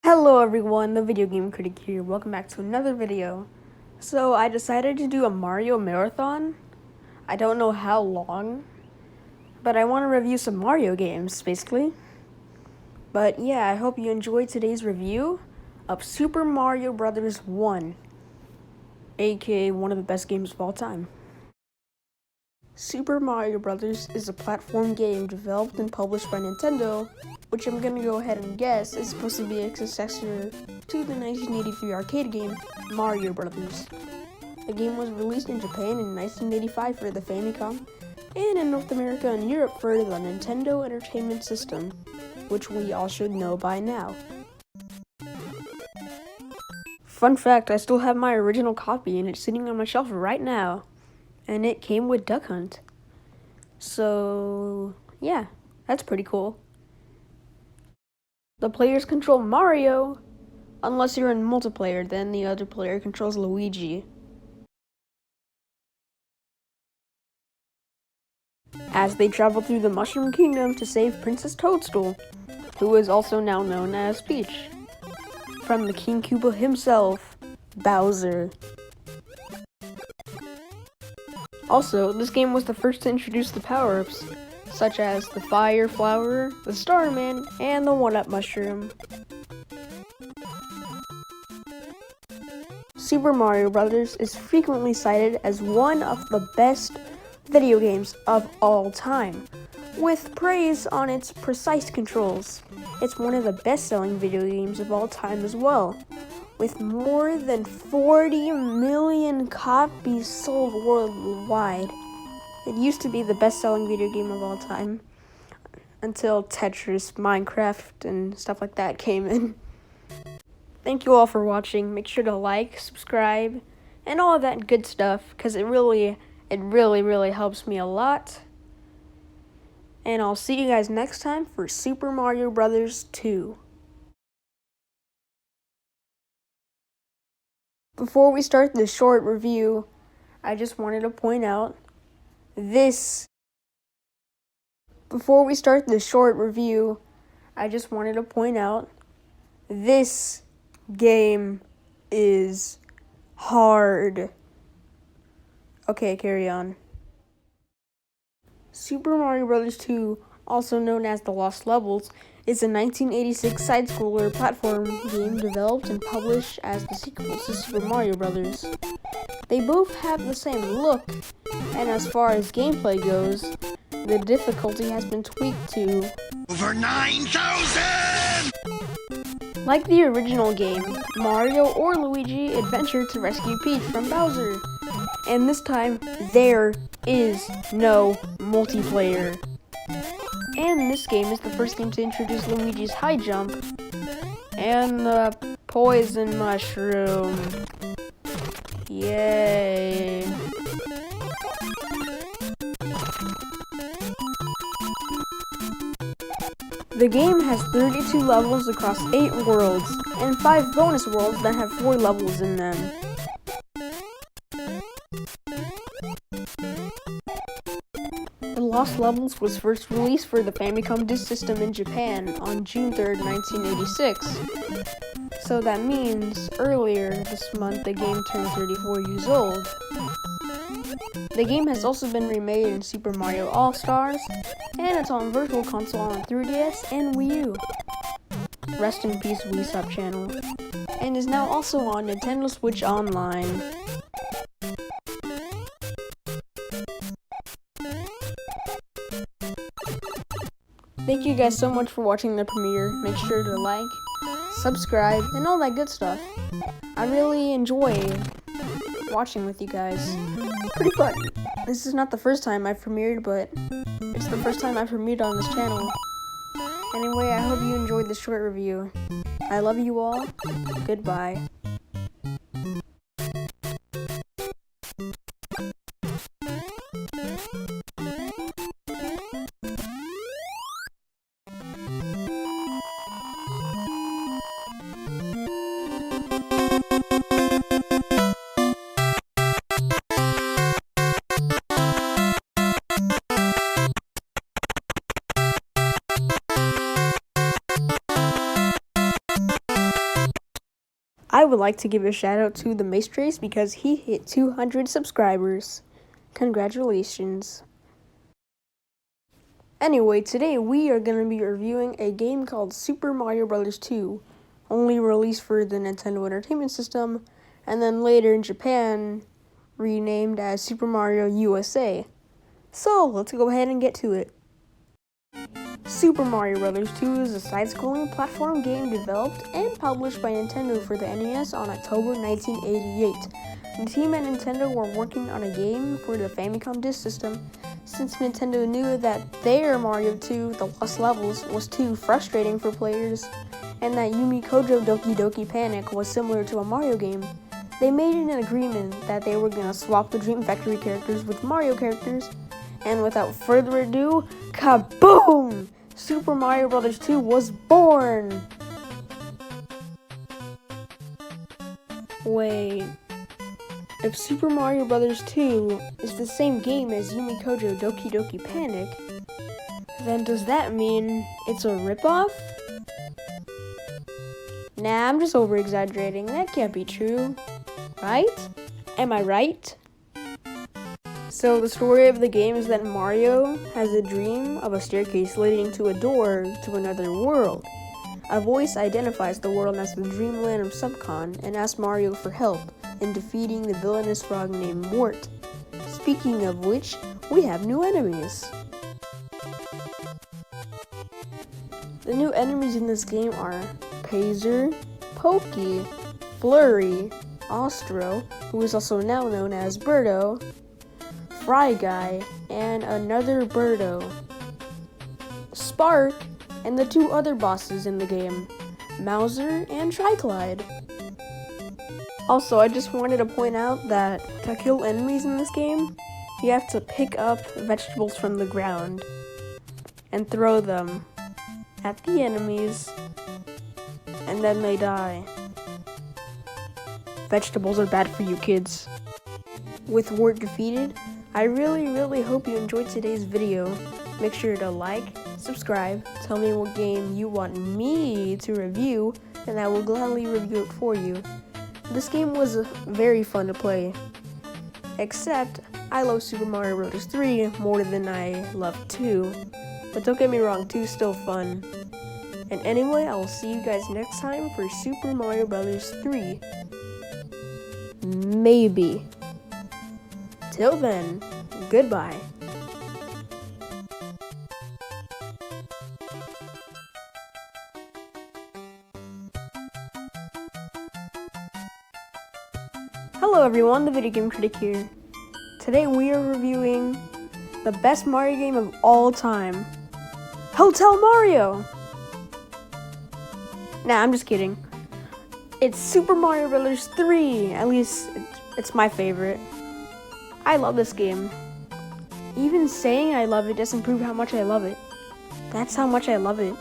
Hello everyone, the Video Game Critic here. Welcome back to another video. So I decided to do a Mario marathon. I don't know how long, but I want to review some Mario games, basically. But yeah, I hope you enjoyed today's review of Super Mario Bros. 1, aka one of the best games of all time. Super Mario Bros. Is a platform game developed and published by Nintendo, which I'm gonna go ahead and guess is supposed to be a successor to the 1983 arcade game, Mario Bros. The game was released in Japan in 1985 for the Famicom, and in North America and Europe for the Nintendo Entertainment System, which we all should know by now. Fun fact, I still have my original copy and it's sitting on my shelf right now. And it came with Duck Hunt. So, yeah, that's pretty cool. The players control Mario, unless you're in multiplayer, then the other player controls Luigi. As they travel through the Mushroom Kingdom to save Princess Toadstool, who is also now known as Peach, from the King Koopa himself, Bowser. Also, this game was the first to introduce the power-ups, such as the Fire Flower, the Starman, and the 1-Up Mushroom. Super Mario Bros. Is frequently cited as one of the best video games of all time, with praise on its precise controls. It's one of the best-selling video games of all time as well, with more than 40 million copies sold worldwide. It used to be the best-selling video game of all time until Tetris, Minecraft, and stuff like that came in. Thank you all for watching. Make sure to like, subscribe, and all of that good stuff, because it really helps me a lot. And I'll see you guys next time for Super Mario Bros. 2. Before we start this short review, I just wanted to point out this game is hard. Okay, carry on. Super Mario Bros. 2, also known as The Lost Levels, is a 1986 side-scroller platform game developed and published as the sequel to Super Mario Bros. They both have the same look, and as far as gameplay goes, the difficulty has been tweaked to over 9,000! Like the original game, Mario or Luigi adventure to rescue Peach from Bowser. And this time, there is no multiplayer. And this game is the first game to introduce Luigi's high jump and the poison mushroom. Yay. The game has 32 levels across 8 worlds, and 5 bonus worlds that have 4 levels in them. The Lost Levels was first released for the Famicom Disk System in Japan on June 3rd, 1986. So that means earlier this month the game turned 34 years old. The game has also been remade in Super Mario All-Stars, and it's on Virtual Console on 3DS and Wii U. Rest in peace, Wii Sub channel. And is now also on Nintendo Switch Online. Thank you guys so much for watching the premiere. Make sure to like, subscribe, and all that good stuff. I really enjoy watching with you guys. Pretty fun. This is not the first time I've premiered, but it's the first time I've premiered on this channel. Anyway, I hope you enjoyed this short review. I love you all. Goodbye. I would like to give a shout out to the Maestros because he hit 200 subscribers. Congratulations. Anyway, today we are going to be reviewing a game called Super Mario Bros. 2, only released for the Nintendo Entertainment System, and then later in Japan, renamed as Super Mario USA. So, let's go ahead and get to it. Super Mario Bros. 2 is a side-scrolling platform game developed and published by Nintendo for the NES on October 1988. The team at Nintendo were working on a game for the Famicom Disk System since Nintendo knew that their Mario 2, The Lost Levels, was too frustrating for players, and that Yumi Kojo Doki Doki Panic was similar to a Mario game. They made an agreement that they were going to swap the Dream Factory characters with Mario characters, and without further ado, kaboom! Super Mario Bros. 2 was born! Wait, if Super Mario Bros. 2 is the same game as Yumi Kojo Doki Doki Panic, then does that mean it's a ripoff? Nah, I'm just over-exaggerating. That can't be true. Right? Am I right? So the story of the game is that Mario has a dream of a staircase leading to a door to another world. A voice identifies the world as the dreamland of Subcon and asks Mario for help in defeating the villainous frog named Mort. Speaking of which, we have new enemies. The new enemies in this game are Pazer, Pokey, Flurry, Ostro, who is also now known as Birdo, Fry Guy, and another Birdo, Spark, and the two other bosses in the game, Mauser and Triclide. Also, I just wanted to point out that to kill enemies in this game, you have to pick up vegetables from the ground and throw them at the enemies, and then they die. Vegetables are bad for you kids. With Wart defeated, I really hope you enjoyed today's video. Make sure to like, subscribe, tell me what game you want me to review, and I will gladly review it for you. This game was very fun to play, except I love Super Mario Bros. 3 more than I love 2, but don't get me wrong, 2 is still fun. And anyway, I will see you guys next time for Super Mario Bros. 3. Maybe. Till then, goodbye. Hello everyone, the Video Game Critic here. Today we are reviewing the best Mario game of all time, Hotel Mario! Nah, I'm just kidding. It's Super Mario Bros. 3, at least it's my favorite. I love this game. Even saying I love it doesn't prove how much I love it. That's how much I love it.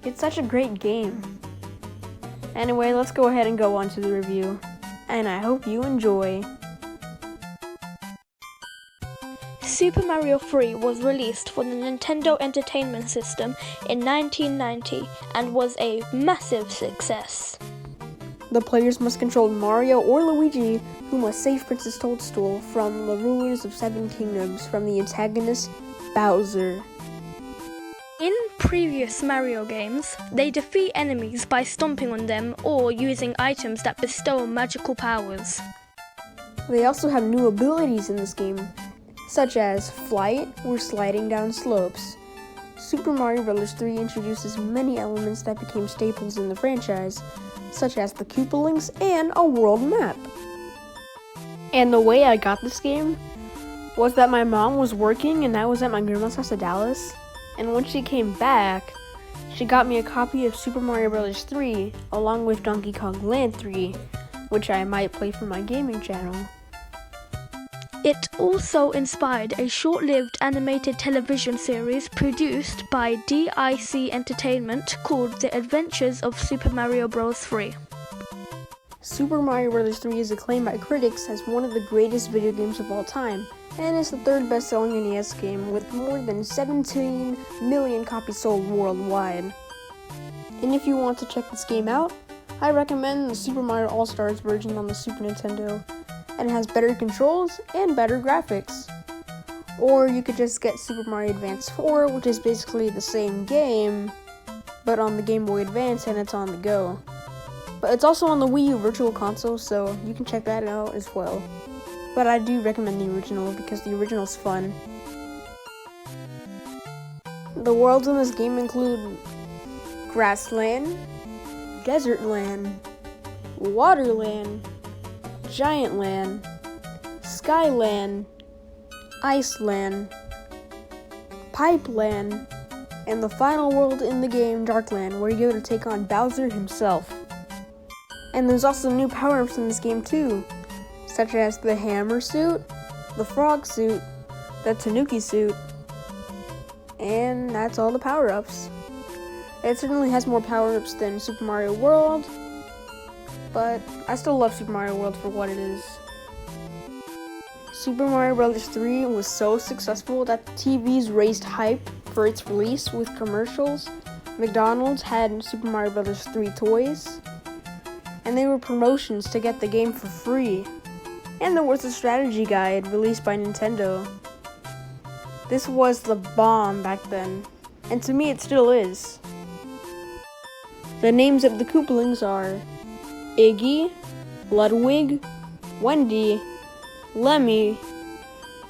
It's such a great game. Anyway, let's go ahead and go on to the review. And I hope you enjoy. Super Mario 3 was released for the Nintendo Entertainment System in 1990 and was a massive success. The players must control Mario or Luigi, who must save Princess Toadstool from the rulers of 7 kingdoms from the antagonist, Bowser. In previous Mario games, they defeat enemies by stomping on them or using items that bestow magical powers. They also have new abilities in this game, such as flight or sliding down slopes. Super Mario Bros. 3 introduces many elements that became staples in the franchise, such as the Koopalings and a world map. And the way I got this game was that my mom was working and I was at my grandma's house in Dallas, and when she came back, she got me a copy of Super Mario Bros. 3 along with Donkey Kong Land 3, which I might play for my gaming channel. It also inspired a short-lived animated television series produced by DIC Entertainment called The Adventures of Super Mario Bros. 3. Super Mario Bros. 3 is acclaimed by critics as one of the greatest video games of all time, and is the third best-selling NES game with more than 17 million copies sold worldwide. And if you want to check this game out, I recommend the Super Mario All-Stars version on the Super Nintendo, and it has better controls and better graphics. Or you could just get Super Mario Advance 4, which is basically the same game, but on the Game Boy Advance and it's on the go. But it's also on the Wii U Virtual Console, so you can check that out as well. But I do recommend the original because the original's fun. The worlds in this game include Grassland, Desert Land, Waterland, Giant Land, Skyland, Iceland, Pipeland, and the final world in the game, Darkland, where you go to take on Bowser himself. And there's also new power-ups in this game too, such as the hammer suit, the frog suit, the tanuki suit, and that's all the power-ups. It certainly has more power-ups than Super Mario World, but I still love Super Mario World for what it is. Super Mario Bros. 3 was so successful that the TVs raised hype for its release with commercials. McDonald's had Super Mario Bros. 3 toys, and they were promotions to get the game for free. And there was a strategy guide released by Nintendo. This was the bomb back then, and to me it still is. The names of the Koopalings are Iggy, Ludwig, Wendy, Lemmy,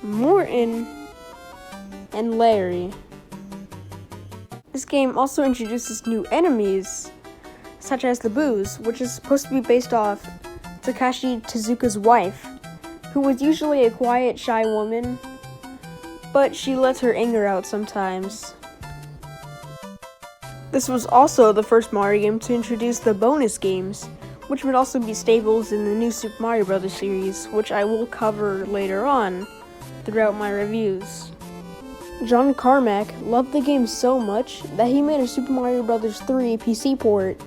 Morton, and Larry. This game also introduces new enemies, such as the Boos, which is supposed to be based off Takashi Tezuka's wife, who was usually a quiet, shy woman, but she lets her anger out sometimes. This was also the first Mario game to introduce the bonus games, which would also be staples in the new Super Mario Bros. Series, which I will cover later on throughout my reviews. John Carmack loved the game so much that he made a Super Mario Bros. 3 PC port.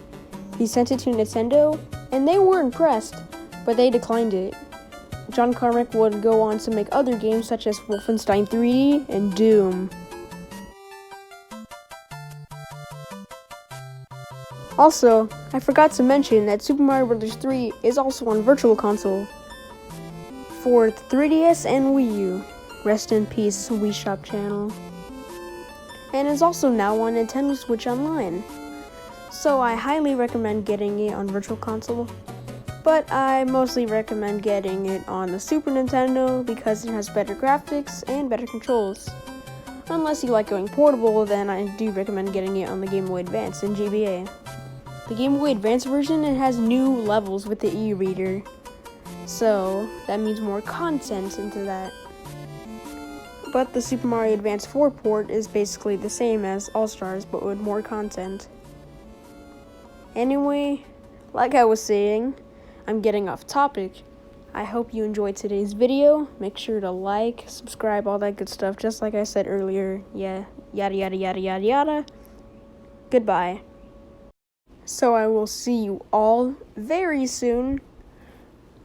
He sent it to Nintendo, and they were impressed, but they declined it. John Carmack would go on to make other games such as Wolfenstein 3D and Doom. Also, I forgot to mention that Super Mario Bros. 3 is also on Virtual Console for the 3DS and Wii U. Rest in peace, Wii Shop channel. And is also now on Nintendo Switch Online. So I highly recommend getting it on Virtual Console, but I mostly recommend getting it on the Super Nintendo because it has better graphics and better controls. Unless you like going portable, then I do recommend getting it on the Game Boy Advance in GBA. The Game Boy Advance version, it has new levels with the e-reader, so that means more content into that. But the Super Mario Advance 4 port is basically the same as All-Stars, but with more content. Anyway, like I was saying, I'm getting off topic. I hope you enjoyed today's video. Make sure to like, subscribe, all that good stuff, just like I said earlier. Yeah, yada yada yada yada yada. Goodbye. So I will see you all very soon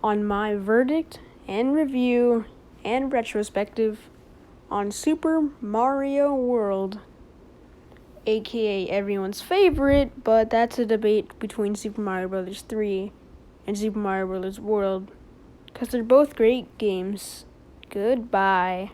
on my verdict and review and retrospective on Super Mario World, aka everyone's favorite, but that's a debate between Super Mario Bros. 3 and Super Mario Bros. World, because they're both great games. Goodbye.